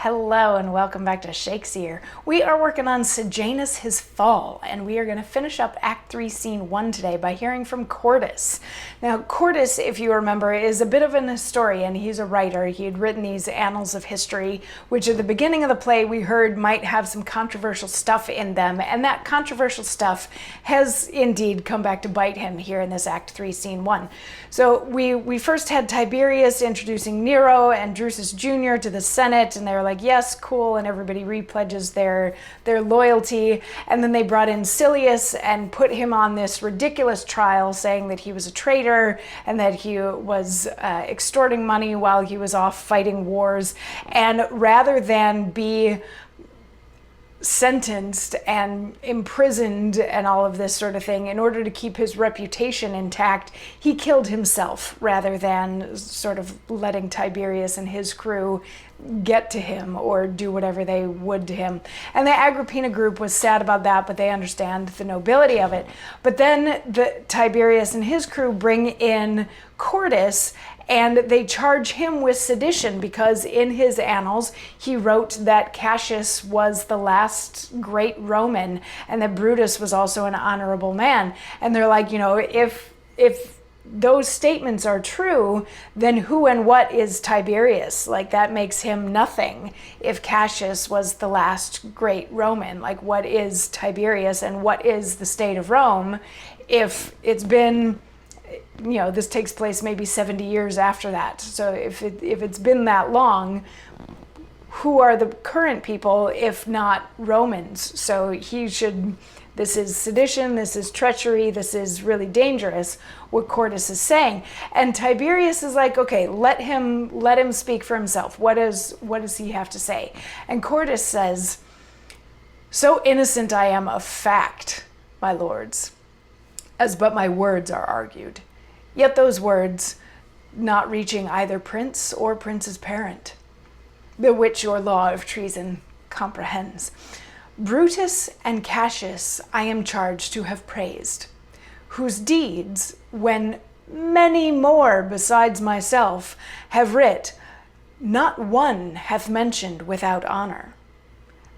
Hello and welcome back to Shakesyear. We are working on Sejanus, his fall, and we are going to finish up Act 3, Scene 1 today by hearing from Cordus. Now, Cordus, if you remember, is a bit of an historian. He's a writer. He had written these annals of history, which at the beginning of the play we heard might have some controversial stuff in them, and that controversial stuff has indeed come back to bite him here in this Act 3, Scene 1. So we first had Tiberius introducing Nero and Drusus Jr. to the Senate, and they were like, yes, cool, and everybody repledges their loyalty. And then they brought in Silius and put him on this ridiculous trial, saying that he was a traitor and that he was extorting money while he was off fighting wars. And rather than be sentenced and imprisoned and all of this sort of thing, in order to keep his reputation intact, he killed himself rather than sort of letting Tiberius and his crew get to him or do whatever they would to him. And the Agrippina group was sad about that, but they understand the nobility of it. But then Tiberius and his crew bring in Cordus, and they charge him with sedition because in his annals he wrote that Cassius was the last great Roman and that Brutus was also an honorable man. And they're like, you know, if those statements are true, then who and what is Tiberius? Like, that makes him nothing. If Cassius was the last great Roman, like, what is Tiberius and what is the state of Rome? If it's been, you know, this takes place maybe 70 years after that. So if it's been that long, who are the current people if not Romans? So he should, this is sedition, this is treachery, this is really dangerous, what Cordus is saying. And Tiberius is like, okay, let him speak for himself. What does he have to say? And Cordus says, so innocent I am of fact, my lords, as but my words are argued. Yet those words not reaching either prince or prince's parent, the which your law of treason comprehends. Brutus and Cassius I am charged to have praised, whose deeds, when many more besides myself have writ, not one hath mentioned without honor.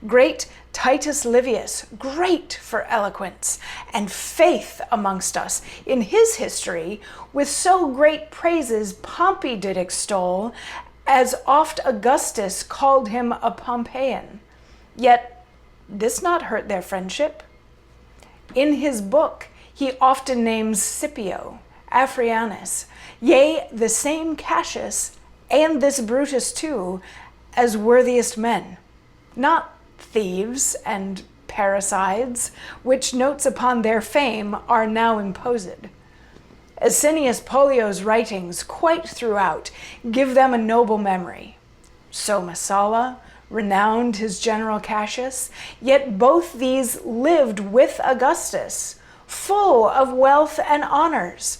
Great Titus Livius, great for eloquence and faith amongst us, in his history with so great praises Pompey did extol, as oft Augustus called him a Pompeian. Yet this not hurt their friendship. In his book he often names Scipio, Afrianus, yea, the same Cassius, and this Brutus too, as worthiest men, not thieves and parricides, which notes upon their fame are now imposed. Asinius Pollio's writings quite throughout give them a noble memory. So Messala renowned his general Cassius, yet both these lived with Augustus, full of wealth and honors.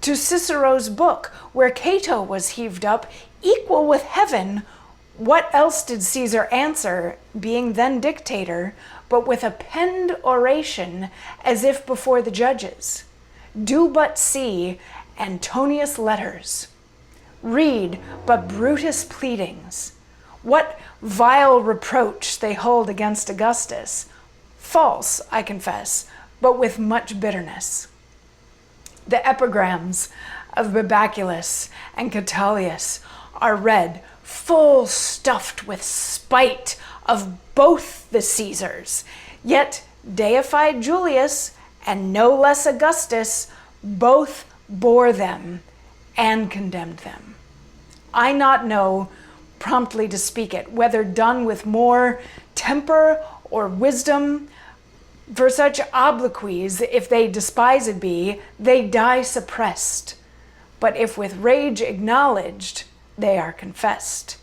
To Cicero's book, where Cato was heaved up, equal with heaven, what else did Caesar answer, being then dictator, but with a penned oration, as if before the judges? Do but see Antonius' letters. Read but Brutus' pleadings. What vile reproach they hold against Augustus. False, I confess, but with much bitterness. The epigrams of Babaculus and Catullius are read, full stuffed with spite of both the Caesars, yet deified Julius and no less Augustus both bore them and condemned them. I not know promptly to speak it, whether done with more temper or wisdom. For such obloquies, if they despised be, they die suppressed. But if with rage acknowledged, they are confessed.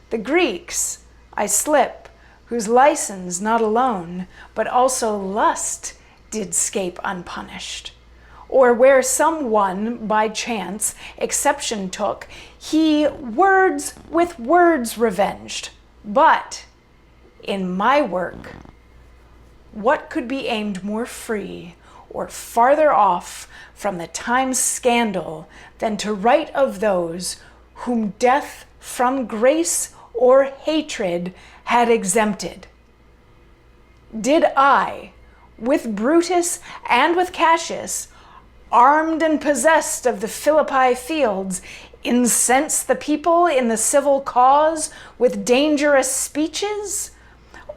The Greeks I slip, whose license not alone, but also lust did scape unpunished. Or where some one by chance exception took, he words with words revenged. But in my work, what could be aimed more free or farther off from the time's scandal than to write of those whom death from grace or hatred had exempted. Did I, with Brutus and with Cassius, armed and possessed of the Philippi fields, incense the people in the civil cause with dangerous speeches?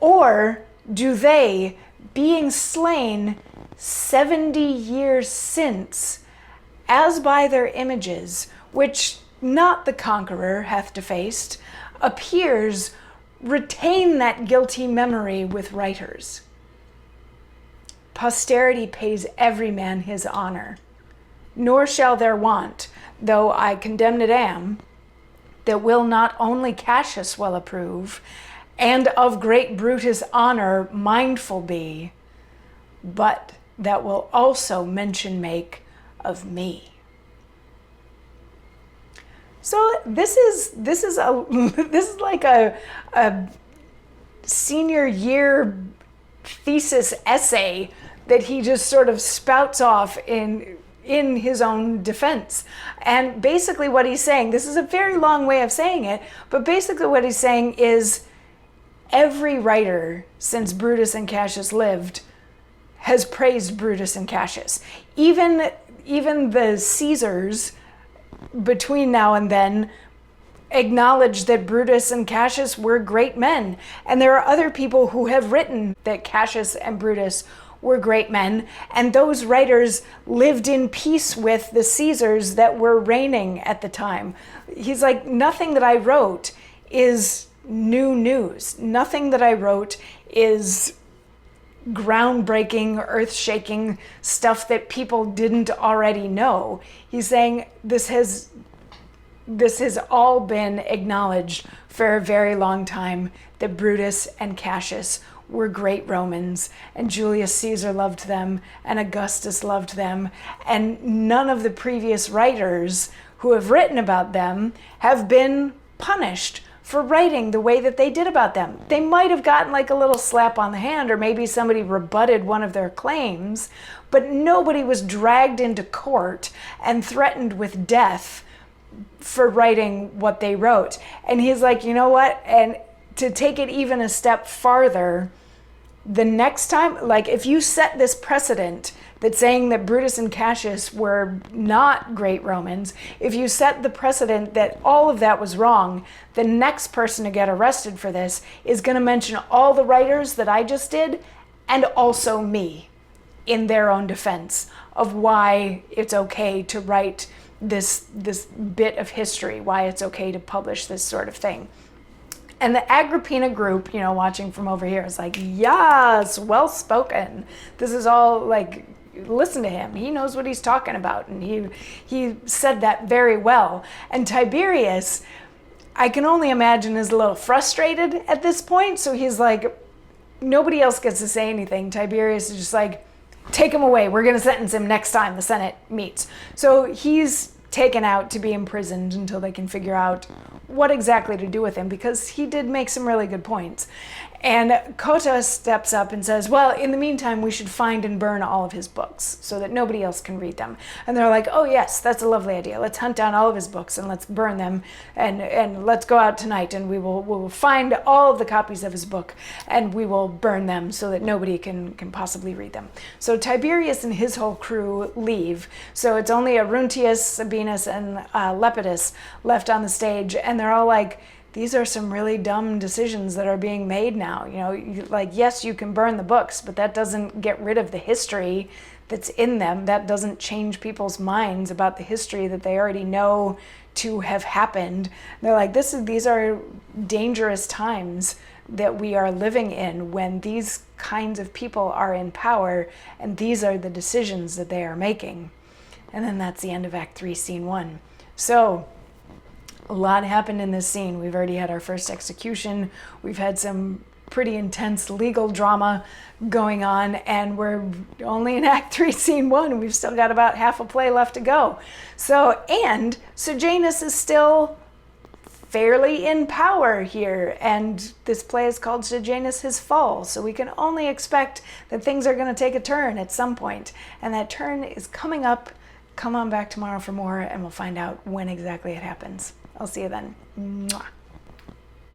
Or do they, being slain 70 years since, as by their images, which not the conqueror hath defaced, appears, retain that guilty memory with writers? Posterity pays every man his honor, nor shall there want, though I condemned am, that will not only Cassius well approve, and of great Brutus' honor mindful be, but that will also mention make of me. So this is like a senior year thesis essay that he just sort of spouts off in his own defense. And basically what he's saying, this is a very long way of saying it, but basically what he's saying is every writer since Brutus and Cassius lived has praised Brutus and Cassius. Even the Caesars between now and then acknowledge that Brutus and Cassius were great men. And there are other people who have written that Cassius and Brutus were great men, and those writers lived in peace with the Caesars that were reigning at the time. He's like, nothing that I wrote is new news. Nothing that I wrote is groundbreaking, earth-shaking stuff that people didn't already know. He's saying this has all been acknowledged for a very long time, that Brutus and Cassius were great Romans, and Julius Caesar loved them, and Augustus loved them, and none of the previous writers who have written about them have been punished for writing the way that they did about them. They might have gotten like a little slap on the hand, or maybe somebody rebutted one of their claims, but nobody was dragged into court and threatened with death for writing what they wrote. And he's like, you know what? And to take it even a step farther, the next time, like if you set this precedent that's saying that Brutus and Cassius were not great Romans, if you set the precedent that all of that was wrong, the next person to get arrested for this is going to mention all the writers that I just did, and also me, in their own defense of why it's okay to write this bit of history, why it's okay to publish this sort of thing. And the Agrippina group, watching from over here is like, yes, well spoken. This is all like, listen to him. He knows what he's talking about. And he said that very well. And Tiberius, I can only imagine, is a little frustrated at this point. So he's like, nobody else gets to say anything. Tiberius is just like, take him away. We're going to sentence him next time the Senate meets. So he's taken out to be imprisoned until they can figure out what exactly to do with him, because he did make some really good points. And Cotta steps up and says, well, in the meantime, we should find and burn all of his books so that nobody else can read them. And they're like, oh yes, that's a lovely idea. Let's hunt down all of his books and let's burn them, and let's go out tonight and we'll find all of the copies of his book and we will burn them so that nobody can possibly read them. So Tiberius and his whole crew leave. So it's only Aruntius, Sabinus, and Lepidus left on the stage, and they're all like, these are some really dumb decisions that are being made now. Yes, you can burn the books, but that doesn't get rid of the history that's in them. That doesn't change people's minds about the history that they already know to have happened. They're like, these are dangerous times that we are living in when these kinds of people are in power, and these are the decisions that they are making. And then that's the end of Act 3, Scene 1. So, a lot happened in this scene. We've already had our first execution. We've had some pretty intense legal drama going on, and we're only in Act 3, Scene 1. We've still got about half a play left to go. So, and Sejanus is still fairly in power here, and this play is called Sejanus His Fall, so we can only expect that things are going to take a turn at some point, and that turn is coming up. Come on back tomorrow for more, and we'll find out when exactly it happens. I'll see you then. Mwah.